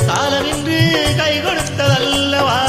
காலமின்று கை கொடுத்ததல்லவா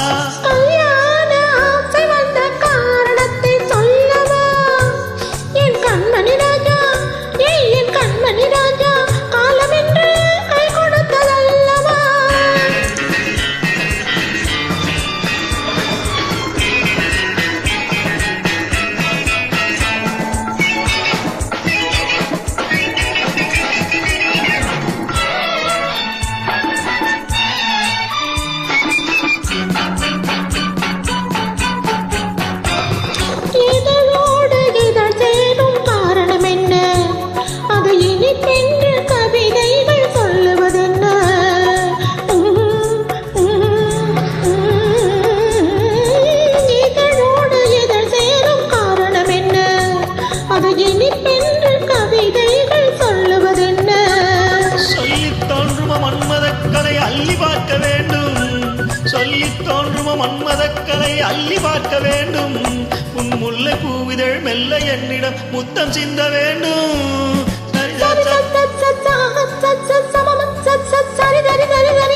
சொல்லித் தோன்றுமோ மன்மதக்கலை அள்ளி பார்க்க வேண்டும் உன் முல்லை பூவிதழ் மெல்ல என்னிடம் முத்தம் சிந்த வேண்டும்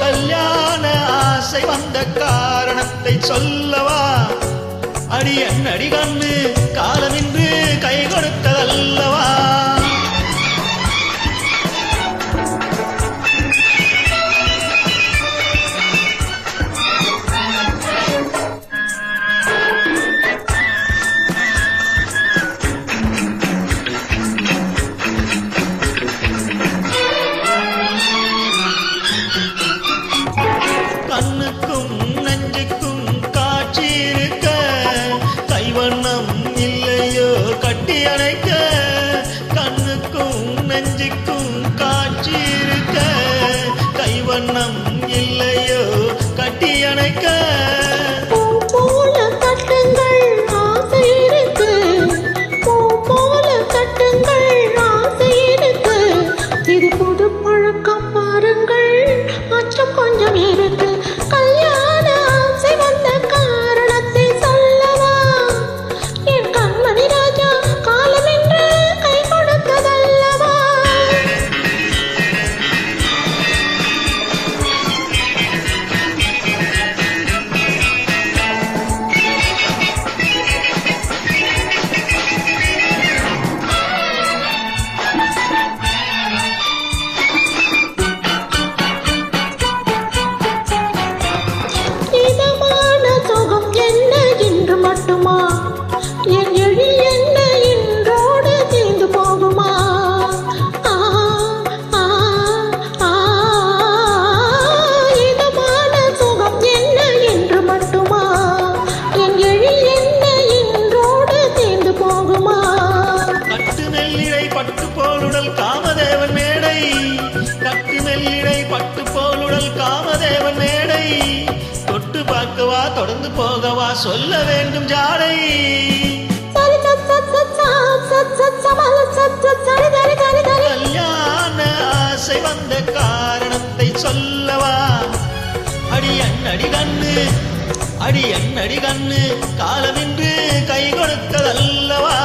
கல்யாண ஆசை வந்த காரணத்தை சொல்லவா அடி என்னடி கண்ணு காலமின்று கை கொடுத்ததல்லவா கண்ணுக்கும் நெஞ்சுக்கும் காட்சி இருக்க கைவண்ணம் இல்லையோ கட்டி அணைக்க கண்ணுக்கும் நெஞ்சுக்கும் காட்சி இருக்க கைவண்ணம் இல்லையோ கட்டி அணைக்க இது புது பழக்கம் பாருங்கள் அச்சம் கொஞ்சம் இருக்கு கல்யாண ஆசை வந்த காரணத்தை சொல்லவா என் கண்மணி ராஜா காலமென்று கை கொடுத்ததல்லவா மட்டுமா என் எழில் என்ன இன்றோடு தீர்ந்து போகுமா இதமான சுகம் என்ன என்று மட்டுமா என் எழில் என்ன இன்றோடு தீர்ந்து போகுமா கட்டு மெல்லிடை பட்டு போலுடல் காமதேவன் மேடை கட்டு மெல்லிடை பட்டு போலுடல் காமதேவன் மேடை தொட்டு பார்க்கவா தொடர்ந்து போகவா சொல்ல வேண்டும் ஜாடை கல்யாண ஆசை வந்த காரணத்தை சொல்லவா அடி என்னடி கண்ணு அடி என்னடி கண்ணு காலமின்று கை கொடுத்ததல்லவா